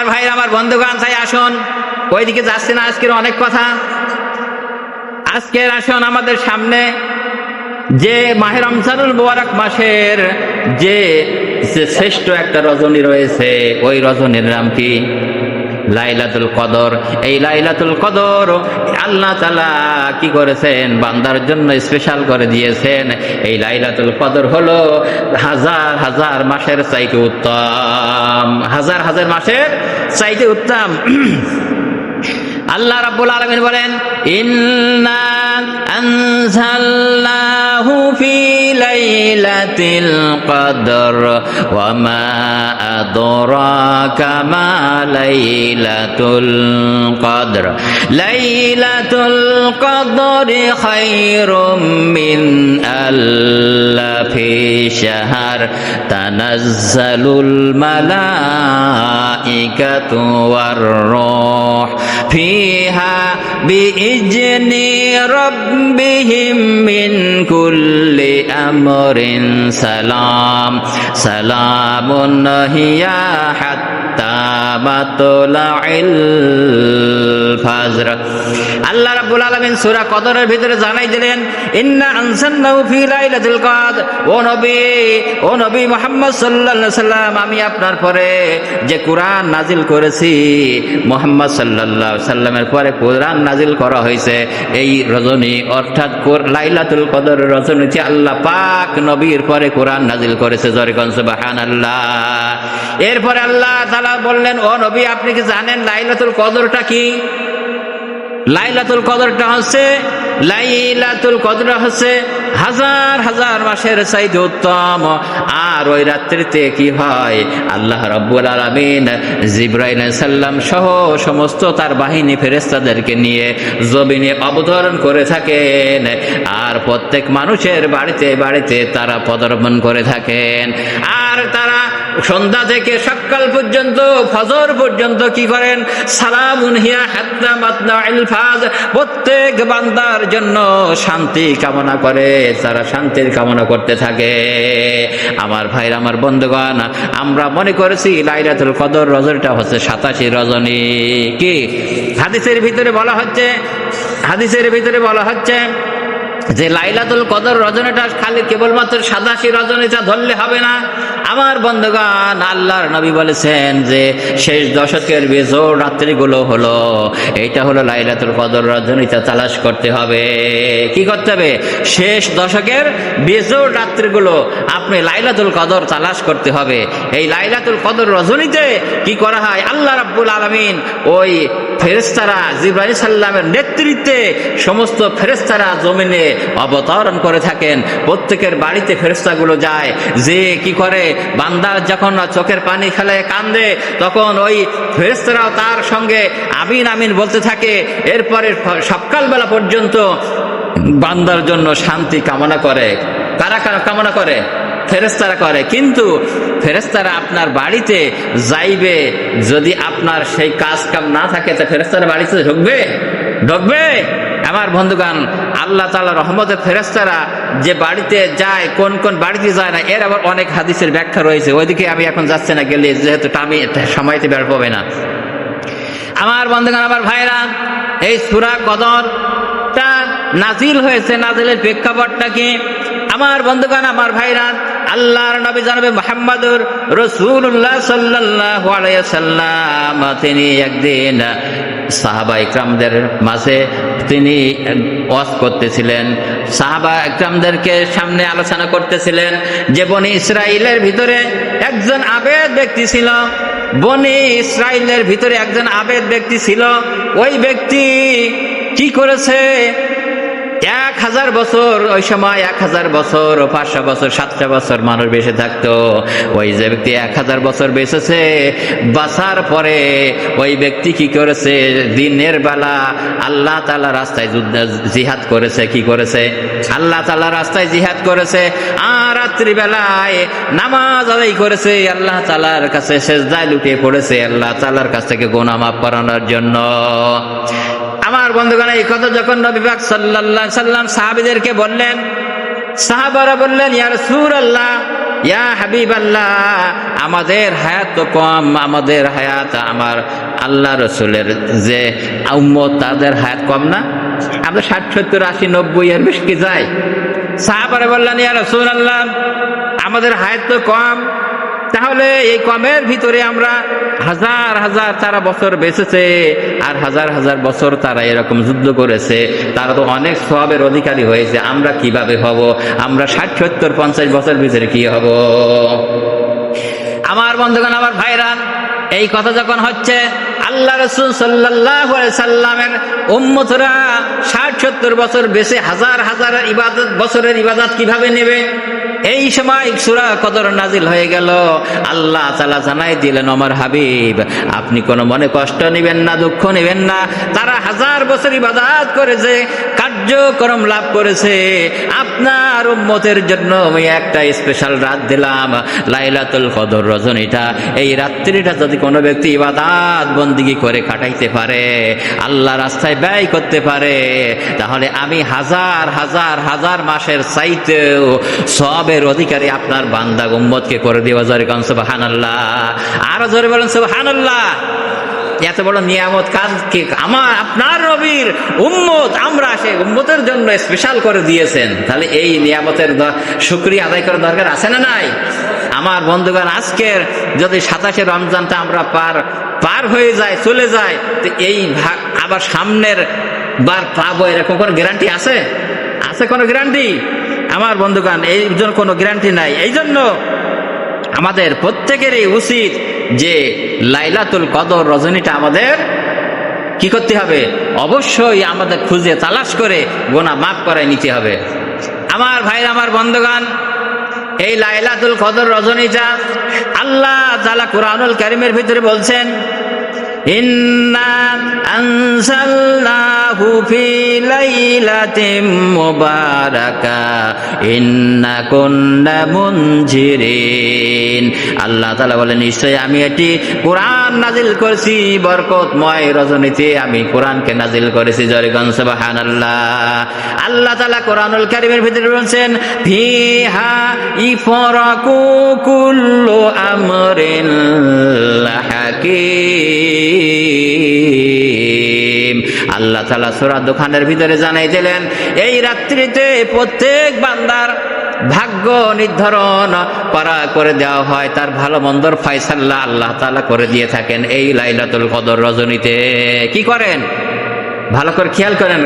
আমার ভাই, আমার বন্ধুগণ, তাই আসুন, ওইদিকে যাচ্ছি না, আজকের অনেক কথা। আজকের আসুন আমাদের সামনে যে মাহে রমজানুল মুবারক মাসের যে শ্রেষ্ঠ একটা রজনী রয়েছে, ওই রজনীর নাম কি? লাইলাতুল কদর। এই লাইলাতুল কদর আল্লাহ তাআলা কি করেছেন? বান্দার জন্য স্পেশাল করে দিয়েছেন। এই লাইলাতুল কদর হলো হাজার হাজার মাসের চাইতে উত্তম, হাজার হাজার মাসের চাইতে উত্তম। আল্লাহ রাব্বুল আলামিন বলেন, ইন্না আনজালনাহু ফি লাইলাতিল কদর ওয়া মা আদরাকা মা লাইলাতুল কদর লাইলাতুল কদরি খায়রুম মিন আলফি শাহর তানাজ্জালুল মালাইকাতু ওয়ার রূহ ফিহা বিইজনি রাব্বিহিম মিন কুল্লি আমরিন সালাম সালামুন হিয়া হাত্তা মাতলাইল ফাজর। আল্লাহ রাব্বুল আলামিন সূরা কদরের ভিতরে জানাই দিলেন, ইন্না আনজালনাহু ফি লাইলাতুল কদর। ও নবী মুহাম্মদ সাল্লাল্লাহু আলাইহি সাল্লাম, আমি আপনার পরে যে কোরআন নাজিল করেছি, মুহাম্মদ সাল্লাল্লাহু আলাইহি সাল্লামের পরে কোরআন নাজিল করা হয়েছে এই রজনী, অর্থাৎ লাইলাতুল কদর রজনীতে আল্লাহ পাক নবীর পরে কোরআন নাজিল করেছে। জোরে কোন সুবহানাল্লাহ। এরপরে আল্লাহ তাআলা বললেন, ও নবী, আপনি কি জানেন লাইলাতুল কদরটা কি? লাইলাতুল কদরটা হচ্ছে হাজার হাজার মাসের চাইতে উত্তম। আর ওই রাত্রিতে কি হয়? আল্লাহ রাব্বুল আলামিন জিবরাইল আলাইহিস সালাম সহ সমস্ত তার বাহিনী ফেরেশতাদেরকে নিয়ে জমিনে অবতরণ করে থাকেন, আর প্রত্যেক মানুষের বাড়িতে বাড়িতে তারা পদার্পণ করে থাকেন। আর তারা সন্ধ্যা থেকে সকাল পর্যন্ত, ফজর পর্যন্ত কি করেন? সালামুন হিয়া হাত্তা মাতলাইল ফাজর। প্রত্যেক বান্দার জন্য শান্তি কামনা করে, তারা শান্তির কামনা করতে থাকে। আমার ভাইরা, আমার বন্ধুগণ, আমরা মনে করেছি লাইলাতুল কদর রজনীটা হচ্ছে 87 রজনী। কি হাদিসের ভিতরে বলা হচ্ছে যে লাইলাতুল কদর রজনীটা খালি কেবলমাত্র 87 রজনীটা ধরলে হবে না। আমার বন্ধুগণ, আল্লাহর নবী বলেছেন যে শেষ দশকের বেজোড় রাত্রিগুলো হলো, এইটা হলো লাইলাতুল কদর রজনীটা তালাশ করতে হবে। কি করতে হবে? শেষ দশকের বেজোড় রাত্রিগুলো আপনি লাইলাতুল কদর তালাশ করতে হবে। এই লাইলাতুল কদর রজনীতে কি করা হয়? আল্লাহ রাব্বুল আলামিন ওই ফেরেশতারা জিবরাইল আলাইহিস সালামের নেতৃত্বে সমস্ত ফেরেশতারা জমিনে অবতরণ করে থাকেন। প্রত্যেকের বাড়িতে ফেরেশতাগুলো যায়, যে কি করে? বান্দার যখন চোখের পানি ফেলে কান্দে, তখন ওই ফেরেশতারাও তার সঙ্গে আমিন আমিন বলতে থাকে। এরপরে সকালবেলা পর্যন্ত বান্দার জন্য শান্তি কামনা করে। কারা কারা কামনা করে? ফেরেশতারা করে। কিন্তু ফেরেশতারা আপনার বাড়িতে যাইবে, যদি আপনার সেই কাজ কাম না থাকে, তা ফেরেশতারা বাড়িতে ঢুকবে? আমার বন্ধুগণ, আল্লাহ তাআলা রহমতের ফেরেশতারা যে বাড়িতে যায়, কোন কোন বাড়িতে যায় না, এর আবার অনেক হাদিসের ব্যাখ্যা রয়েছে। ওইদিকে আমি এখন যাচ্ছি না, গেলে যেহেতু আমি সময়তে বের পাবে না। আমার বন্ধুগণ, আমার ভাইরা, এই সূরা কদরটা নাজিল হয়েছে, নাজিলের প্রেক্ষাপটটা কি? আমার বন্ধুগণ, আমার ভাইরা, আল্লাহর নবী জনাবে মুহাম্মদুর রাসূলুল্লাহ সাল্লাল্লাহু আলাইহি ওয়াসাল্লাম তিনি একদিন সাহাবা ইকরামদের মাঝে তিনি ওয়াজ করতেছিলেন। সাহাবা ইকরামদেরকে সামনে আলোচনা করতেছিলেন যে বনি ইসরাইলের ভিতরে একজন আবেদ ব্যক্তি ছিল। ওই ব্যক্তি কি করেছে? 1000 বছর, ওই সময় 1000 বছর, 500 বছর, 700 বছর মানুষ বেঁচে থাকতো। ওই যে ব্যক্তি 1000 বছর বেঁচেছে, বাঁচার পরে ওই ব্যক্তি কি করেছে? দিনের বেলা আল্লাহ তাআলা রাস্তায় জিহাদ করেছে। কি করেছে? আল্লাহ তাআলা রাস্তায় জিহাদ করেছে। আর রাত্রি বেলায় নামাজ আদায় করেছে, আল্লাহ তাআলার কাছে সেজদায় লুটিয়ে পড়েছে, আল্লাহ তাআলার কাছ থেকে গুনাহ মাফ করানোর জন্য। আমার বন্ধুগণ, এই কথা যখন নবী পাক সাল্লাল্লাহু আলাইহি সাল্লাম সাহাবীদেরকে বললেন, সাহাবারা বললেন, ইয়া রাসূলুল্লাহ, ইয়া হাবিবাল্লাহ, আমাদের হায়াত তো কম, আমাদের হায়াত আমার আল্লাহ রসুলের যে উম্মত তাদের হায়াত কম না? আমরা 60, 70, 80, 90 এর বেশি কি যায়? সাহাবারা বললেন, ইয়া রাসূলুল্লাহ, আমাদের হায়াত তো কম, তাহলে এই কমের ভিতরে আমরা হাজার হাজার তারা বছর বেঁচেছে, আর হাজার হাজার বছর তারা এরকম যুদ্ধ করেছে, তারা তো অনেক সওয়াবের অধিকারী হয়েছে, আমরা কিভাবে হব? আমরা 60, 70, 50 বছর ভিতরে কি হব? আমার বন্ধুগণ, আমার ভাইরান, এই কথা যখন হচ্ছে, আল্লাহ রাসূল সাল্লাল্লাহু আলাইহি সাল্লামের উম্মতরা 60, 70 বছর বেঁচে হাজার হাজার বছরের ইবাদত কিভাবে নেবে? এই সময় সূরা কদর নাজিল হয়ে গেল। আল্লাহ তাআলা জানাই দিলেন, আমার হাবিব, আপনি কোনো মনে কষ্ট নেবেন না, দুঃখ নেবেন না। তারা হাজার বছর ইবাদত করেছে, কার্যক্রম লাভ করেছে, আপনার উম্মতের জন্য আমি একটা স্পেশাল রাত দিলাম, লাইলাতুল কদর রজনীটা। এই রাত্রিটা যদি কোনো ব্যক্তি ইবাদত বন্দেগী করে কাটাইতে পারে, আল্লাহ রাস্তায় ব্যয় করতে পারে, তাহলে আমি হাজার হাজার হাজার মাসের চাইতেও সবের অধিকারী আপনার বান্দা উম্মতকে করে দেওয়া। জোরে বলেন সুবহানাল্লাহ, আরো জোরে বলেন সুবহানাল্লাহ। এত বড় নিয়ামত কাজকে আমার আপনার নবীর উম্মত, আমরা সেই উম্মতের জন্য স্পেশাল করে দিয়েছেন, তাহলে এই নিয়ামতের শুকরিয়া আদায় করার দরকার আছে না নাই? আমার বন্ধুগণ, আজকের যদি 27শে রমজানটা আমরা পার হয়ে যায়, চলে যায়, তো এই আবার সামনের বার পাবো এরকম কোনো গ্যারান্টি আছে? আছে কোনো গ্যারান্টি? আমার বন্ধুগণ, এই জন্য কোনো গ্যারান্টি নাই। এই জন্য আমাদের প্রত্যেকেরই উচিত যে লাইলাতুল কদর রজনীটা আমাদের কি করতে হবে? অবশ্যই আমাদের খুঁজে তালাশ করে গুনাহ মাফ করায় নিতে হবে। আমার ভাইরা, আমার বন্ধুগণ, এই লাইলাতুল কদর রজনীটা আল্লাহ তাআলা কুরআনুল কারীমের ভিতরে বলছেন, ইন্না আনজালনাহু ফি লাইলাতিন মুবারাকা ইন্না কুন্না মুনজিরিন। আল্লাহ তাআলা বলেন, নিশ্চয়ই আমি এটি কোরআন নাজিল করেছি বরকতময় রজনীতে, আমি কোরআনকে নাজিল করেছি। জোরে বলেন সুবহানাল্লাহ। আল্লাহ তাআলা কোরআনুল কারীমের ভিতরে বলেন, ফিহা ইফরাকু কুল্লু আমরিন হাকীম। আল্লাহ তাআলা সূরা দুখানের ভিতরে জানাই দিলেন, এই রাত্রিতে প্রত্যেক বান্দার ভাগ্য নির্ধারণ করে দেওয়া হয়, তার ভালো মন্দর ফয়সালা আল্লাহ তাআলা করে দিয়ে থাকেন এই লাইলাতুল কদর রজনীতে। কি করেন? ভালো করে খেয়াল করেন,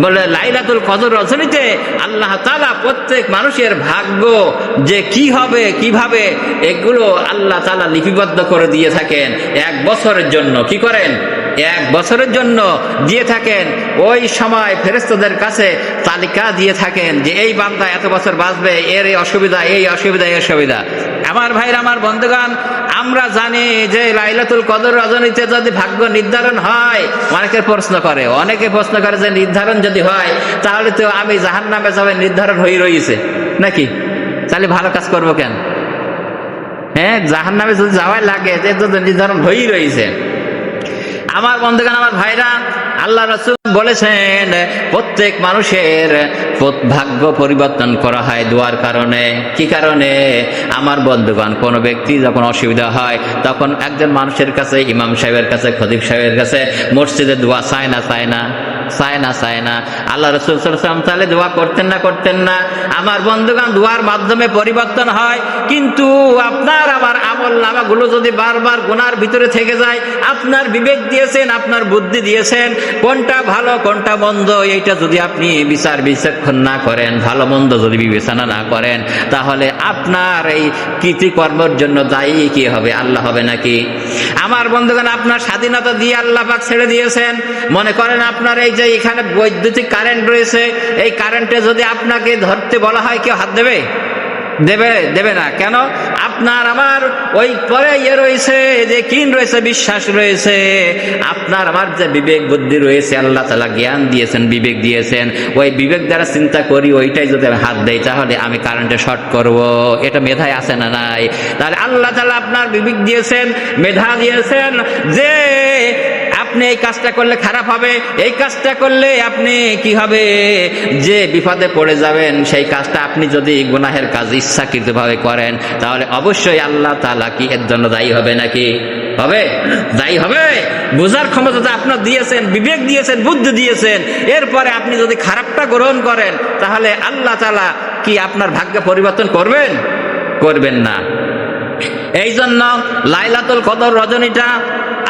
বলে লাইলাতুল কদর রজনীতে আল্লাহ তাআলা প্রত্যেক মানুষের ভাগ্য যে কি হবে, কিভাবে, এগুলো আল্লাহ তাআলা লিপিবদ্ধ করে দিয়ে থাকেন 1 বছরের জন্য। কি করেন? 1 বছরের জন্য দিয়ে থাকেন। ওই সময় ফেরেশতাদের কাছে তালিকা দিয়ে থাকেন যে এই বান্দা এত বছর বাঁচবে, এর এই অসুবিধা, এই অসুবিধা, এই অসুবিধা। আমার ভাইরা, আমার বন্ধুগণ, আমরা জানি যে লাইলাতুল কদর রজনীতে যদি ভাগ্য নির্ধারণ হয়, অনেকে প্রশ্ন করে যে নির্ধারণ যদি হয় তাহলে তো আমি জাহান্নামে যাবে নির্ধারণ হয়ে রয়েছে নাকি, তাহলে ভালো কাজ করবো কেন? হ্যাঁ, জাহান্নামে যদি যাওয়াই লাগে, যে নির্ধারণ হয়েই রয়েছে। আমার বন্ধুগণ, আমার ভাইরা, আল্লাহ রাসূল বলেছেন প্রত্যেক মানুষের ভাগ্য পরিবর্তন করা হয় দোয়ার কারণে। কি কারণে? আমার বন্ধুগণ, কোনো ব্যক্তি যখন অসুবিধা হয় তখন একজন মানুষের কাছে, ইমাম সাহেবের কাছে, খতিব সাহেবের কাছে মসজিদে দোয়া চায় না? চায় না। আল্লাহ রাসূল সাল্লাল্লাহু আলাইহি ওয়াসাল্লাম তাহলে দোয়া করতেন না? আমার বন্ধুগণ, দোয়ার মাধ্যমে পরিবর্তন হয়, কিন্তু আপনার আমার আমল নামাগুলো যদি বারবার গুনার ভিতরে থেকে যায়, আপনার বিবেক দিয়েছেন, আপনার বুদ্ধি দিয়েছেন, কোনটা ভালো কোনটা মন্দ, এইটা যদি আপনি বিচার বিচক্ষণ না করেন, ভালো মন্দ যদি বিবেচনা না করেন, তাহলে আপনার এই কৃতিকর্মের জন্য দায়ী কি হবে? আল্লাহ হবে নাকি? আমার বন্ধুগণ, আপনার স্বাধীনতা দিয়ে আল্লাহ পাক ছেড়ে দিয়েছেন। মনে করেন আপনার এই যে এখানে বৈদ্যুতিক কারেন্ট রয়েছে, এই কারেন্টে যদি আপনাকে ধরতে বলা হয়, কেউ হাত দেবে না। কেন? আপনার আমার ওই পরে রয়েছে, যে কিন রয়েছে, বিশ্বাস রয়েছে। আপনার আমার যে বিবেক বুদ্ধি রয়েছে, আল্লাহ তাআলা জ্ঞান দিয়েছেন, বিবেক দিয়েছেন, ওই বিবেক দ্বারা চিন্তা করি, ওইটাই যদি আমি হাত দেই তাহলে আমি কারেন্টে শর্ট করব। এটা মেধায় আছে না নাই? তাহলে আল্লাহ তাআলা আপনার বিবেক দিয়েছেন, মেধা দিয়েছেন, যে আপনি এই কাজটা করলে খারাপ হবে, এই কাজটা করলে আপনি কি হবে, যে বিপদে পড়ে যাবেন, সেই কাজটা আপনি যদি গুনাহের কাজ ইচ্ছাকৃতভাবে করেন, তাহলে অবশ্যই আল্লাহ তাআলা কি এর জন্য দায়ী হবে নাকি? হবে, দায়ী হবে। বোঝার ক্ষমতা আপনার দিয়েছেন, বিবেক দিয়েছেন, বুদ্ধি দিয়েছেন, এরপরে আপনি যদি খারাপটা গ্রহণ করেন, তাহলে আল্লাহ তাআলা কি আপনার ভাগ্য পরিবর্তন করবেন? করবেন না। এই জন্য লাইলাতুল কদর রজনীটা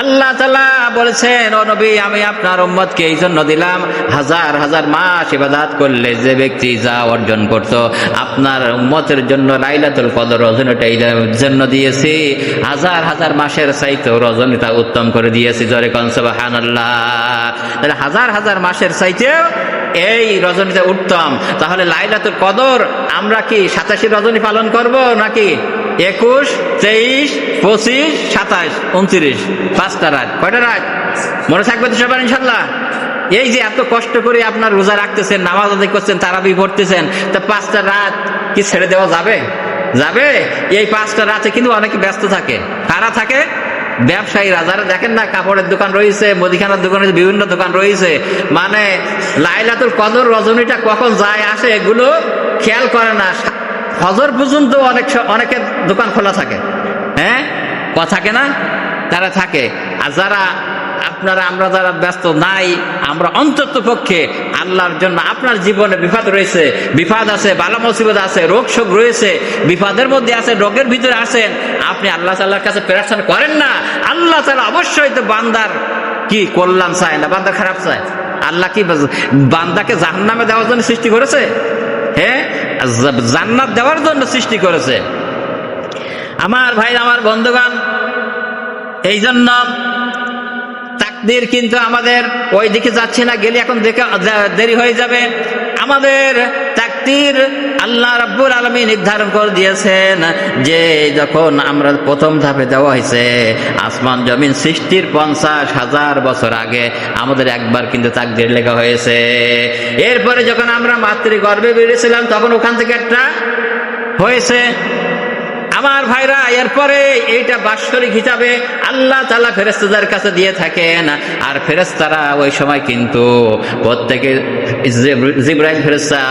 আল্লাহ তাআলা বলেছেন, ও নবী, আমি আপনার উম্মতকে এই জন্য দিলাম, হাজার হাজার মাস ইবাদত করলে যে ব্যক্তি যা অর্জন করত, আপনার উম্মতের জন্য লাইলাতুল কদর রজনীটা এই জন্য দিয়েছি, হাজার হাজার মাসের চাইতেও রজনীটা উত্তম করে দিয়েছি। জোরে কোন সুবহানাল্লাহ। তাহলে হাজার হাজার মাসের চাইতেও এই রজনীটা উত্তম। তাহলে লাইলাতুল কদর আমরা কি 87 রজনী পালন করব নাকি 21, 23, 25, 27, 29, 5টা রাত? কয়টা রাত মনে থাকবে তো সবার ইনশাআল্লাহ? এই যে এত কষ্ট করে আপনার রোজা রাখতেছেন, নামাজ আদায় করছেন, তারাবি পড়তেছেন, তা 5টা রাত কি ছেড়ে দেওয়া যাবে? যাবে? এই 5টা রাতে কিন্তু অনেকে ব্যস্ত থাকে। কারা থাকে? ব্যবসায়ীরা, যারা দেখেন না কাপড়ের দোকান রয়েছে, মুদিখানার দোকান রয়েছে, বিভিন্ন দোকান রয়েছে, মানে লাইলাতুল কদর রজনীটা কখন যায় আসে এগুলো খেয়াল করে না। ফজর পর্যন্ত অনেকের দোকান খোলা থাকে, হ্যাঁ, থাকে না? তারা থাকে। আর যারা আমরা যারা ব্যস্ত নাই, আমরা অন্তত পক্ষে আল্লাহর জন্য, আপনার জীবনে বিপদ রয়েছে, বিপদ আছে, বালা মুসিবত আছে, রোগ শোক রয়েছে, বিপদের মধ্যে আছে, রোগের ভিতরে আছেন, আপনি আল্লাহ তাআলার কাছে প্রার্থনা করেন না, আল্লাহ তাআলা অবশ্যই তো বান্দার কি কল্যাণ চায় না, বান্দার খারাপ চায়। আল্লাহ কি বান্দাকে জাহান্নামে দেওয়ার জন্য সৃষ্টি করেছে? হ্যাঁ, জান্নাত দেওয়ার জন্য সৃষ্টি করেছে। আমার ভাই, আমার বন্ধুগণ, এই জন্য তাকদীর কিন্তু আমাদের ওই দিকে যাচ্ছে না, গেলে এখন দেরি হয়ে যাবে। আমাদের তাকদীর আল্লাহ রাব্বুল আলামিন নির্ধারণ করে দিয়েছেন যে যখন আমরা প্রথম ধাপে দেওয়া হয়েছে, আসমান জমিন সৃষ্টির 50,000 বছর আগে আমাদের একবার কিন্তু তাকদীর লেখা হয়েছে। এরপরে যখন আমরা মাতৃগর্ভে বেরিয়েছিলাম, তখন ওখান থেকে একটা হয়েছে। আমার ভাইরা, এরপরে এইটা বাৎসরিক হিসাবে আল্লাহ তাআলা ফেরেশতাদের কাছে দিয়ে থাকেন। আর ফেরেশতারা ওই সময় কিন্তু প্রত্যেকে, জিবরাইল ফেরেশতা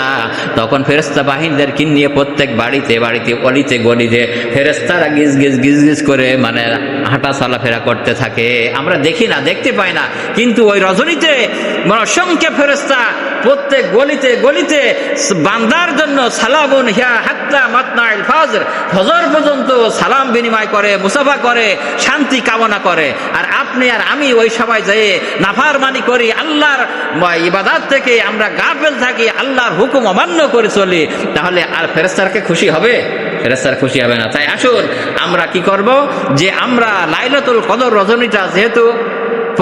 তখন ফেরেশতা বাহিনীদেরকে নিয়ে প্রত্যেক বাড়িতে বাড়িতে, অলিতে গলিতে ফেরেশতারা গিজ গিজ গিজ গিজ করে মানে হাঁটা চলাফেরা করতে থাকে। আমরা দেখি না, দেখতে পাই না, কিন্তু ওই রজনীতে অসংখ্য ফেরেশতা প্রত্যেক গলিতে গলিতে বান্দার জন্য সালামুন হিয়া হাত্তা মাতনাইল ফজর, ফজর পর্যন্ত সালাম বিনিময় করে, মুসাফা করে, শান্তি কামনা করে। আর আপনি আর আমি ওই সময় যেয়ে নাফরমানি করি, আল্লাহর ইবাদত থেকে আমরা গাফেল থাকি, আল্লাহর হুকুম অমান্য করে চলি, তাহলে আর ফেরেশতাকে খুশি হবে? ফেরেশতার খুশি হবে না। তাই আসুন আমরা কি করব, যে আমরা লাইলাতুল কদর রজনীটা, যেহেতু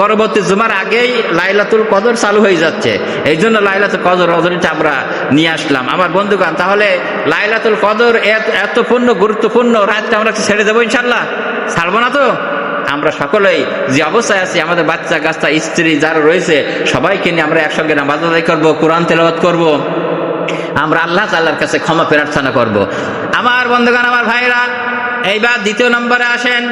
পরবর্তী জুমার আগেই লাইলাতুল কদর চালু হয়ে যাচ্ছে, এই জন্য লাইলাতুল কদর রজনীটা আমরা নিয়ে আসলাম। আমার বন্ধুগণ, তাহলে লাইলাতুল কদর এত গুরুত্বপূর্ণ রাতটা আমরা ছেড়ে দেবো ইনশাআল্লাহ? ছাড়বো না তো? আমরা সকলেই যে অবস্থায় আছি, আমাদের বাচ্চা কাচ্চা, স্ত্রী যারা রয়েছে, সবাইকে নিয়ে আমরা একসঙ্গে নামাজ আদায় করবো, কোরআন তেলাওয়াত করব, আমরা আল্লাহ তাআলার কাছে ক্ষমা প্রার্থনা করব। আমার বন্ধুগণ, আমার ভাইরা, এইবার দ্বিতীয় নম্বরে আসেন।